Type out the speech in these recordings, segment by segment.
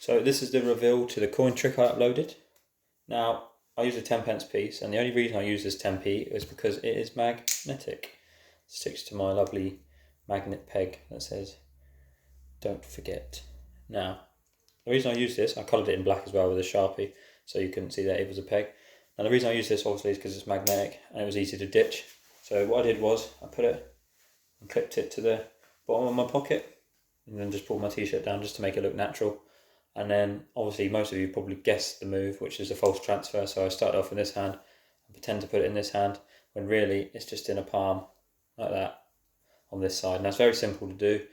So this is the reveal to the coin trick I uploaded. Now, I use a 10p piece, and the only reason I use this 10p is because it is magnetic. It sticks to my lovely magnet peg that says, "Don't forget." Now, the reason I use this, I coloured it in black as well with a Sharpie, so you couldn't see that it was a peg. Now the reason I use this obviously is because it's magnetic and it was easy to ditch. So what I did was I put it and clipped it to the bottom of my pocket, and then just pulled my t-shirt down just to make it look natural. And then obviously most of you probably guessed the move, which is a false transfer. So I started off in this hand and pretend to put it in this hand when really it's just in a palm like that on this side. And that's very simple to do.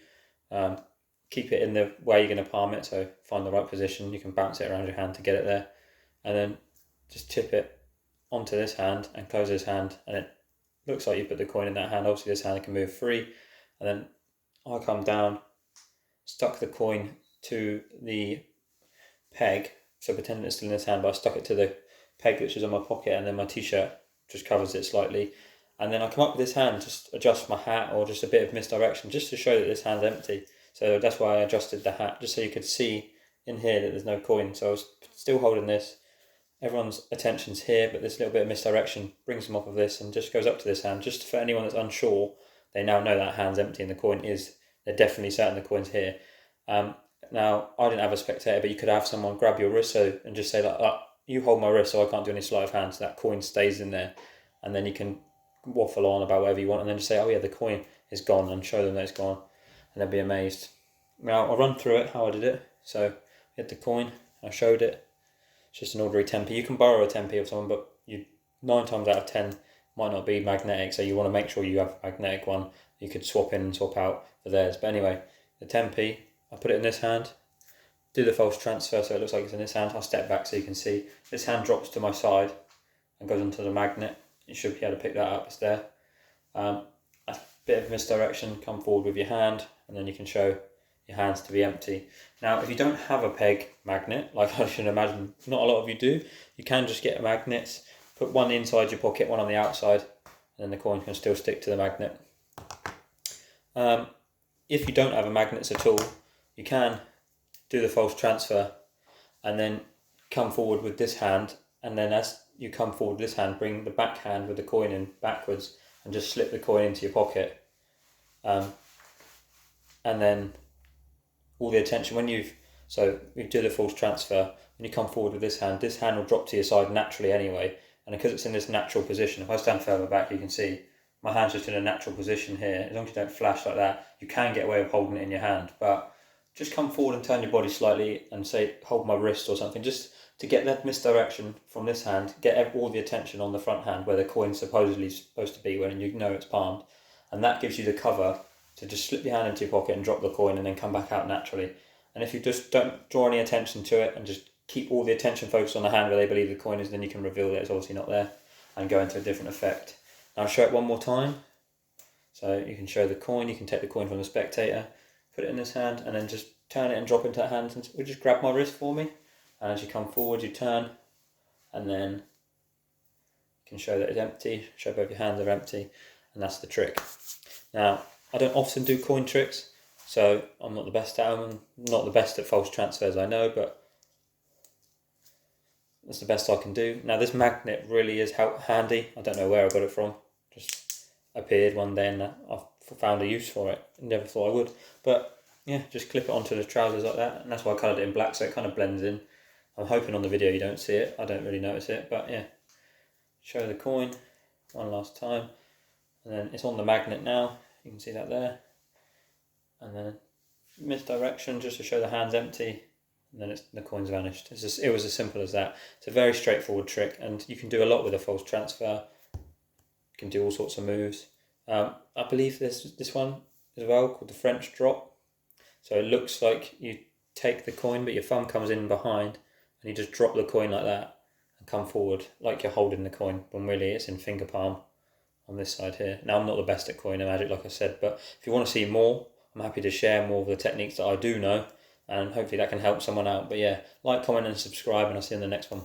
Keep it in the way you're going to palm it, so find the right position. You can bounce it around your hand to get it there, and then just tip it onto this hand and close this hand, and it looks like you put the coin in that hand. Obviously this hand can move free, and then I come down, stuck the coin to the peg, so pretending it's still in this hand, but I stuck it to the peg which is on my pocket, and then my t-shirt just covers it slightly. And then I come up with this hand, just adjust my hat or just a bit of misdirection, just to show that this hand's empty. So that's why I adjusted the hat, just so you could see in here that there's no coin. So I was still holding this. Everyone's attention's here, but this little bit of misdirection brings them off of this and just goes up to this hand. Just for anyone that's unsure, they now know that hand's empty and the coin is, they're definitely certain the coin's here. Now, I didn't have a spectator, but you could have someone grab your wrist and just say, like, you hold my wrist so I can't do any sleight of hand, so that coin stays in there. And then you can waffle on about whatever you want and then just say, oh yeah, the coin is gone, and show them that it's gone. And they'll be amazed. Now I'll run through it, how I did it. So I had the coin, I showed it. It's just an ordinary 10p. You can borrow a 10p of someone, but 9 times out of 10 might not be magnetic, so you want to make sure you have a magnetic one. You could swap in and swap out for theirs. But anyway, the 10p, I put it in this hand, do the false transfer so it looks like it's in this hand. I'll step back so you can see. This hand drops to my side and goes onto the magnet. You should be able to pick that up, it's there. A bit of misdirection, come forward with your hand, and then you can show your hands to be empty. Now, if you don't have a peg magnet, like I should imagine not a lot of you do, you can just get magnets, put one inside your pocket, one on the outside, and then the coin can still stick to the magnet. If you don't have a magnets at all, you can do the false transfer and then come forward with this hand, and then as you come forward with this hand, bring the back hand with the coin in backwards and just slip the coin into your pocket. And then all the attention, we do the false transfer, when you come forward with this hand will drop to your side naturally anyway, and because it's in this natural position, if I stand further back you can see my hand's just in a natural position here. As long as you don't flash like that, you can get away with holding it in your hand, but just come forward and turn your body slightly and say, hold my wrist or something, just to get that misdirection from this hand, get all the attention on the front hand where the coin's supposedly supposed to be, when you know it's palmed, and that gives you the cover to just slip your hand into your pocket and drop the coin and then come back out naturally. And if you just don't draw any attention to it and just keep all the attention focused on the hand where they believe the coin is, then you can reveal that it's obviously not there and go into a different effect. Now I'll show it one more time. So you can show the coin, you can take the coin from the spectator, put it in this hand, and then just turn it and drop into that hand. And we just grab my wrist for me. And as you come forward, you turn, and then you can show that it's empty, show both your hands are empty, and that's the trick. Now, I don't often do coin tricks, so I'm not the best at them. I'm not the best at false transfers, I know, but that's the best I can do. Now, this magnet really is handy. I don't know where I got it from. Just appeared one day and I found a use for it. Never thought I would. But yeah, just clip it onto the trousers like that, and that's why I coloured it in black, so it kind of blends in. I'm hoping on the video you don't see it. I don't really notice it, but yeah. Show the coin one last time, and then it's on the magnet now. You can see that there. And then misdirection just to show the hand's empty, and then the coin's vanished. It was as simple as that. It's a very straightforward trick, and you can do a lot with a false transfer. You can do all sorts of moves. I believe there's this one as well called the French drop. So it looks like you take the coin, but your thumb comes in behind, and you just drop the coin like that and come forward like you're holding the coin, when really it's in finger palm on this side here. Now, I'm not the best at coin magic, like I said, but if you want to see more, I'm happy to share more of the techniques that I do know, and hopefully that can help someone out. But yeah, like, comment and subscribe, and I'll see you in the next one.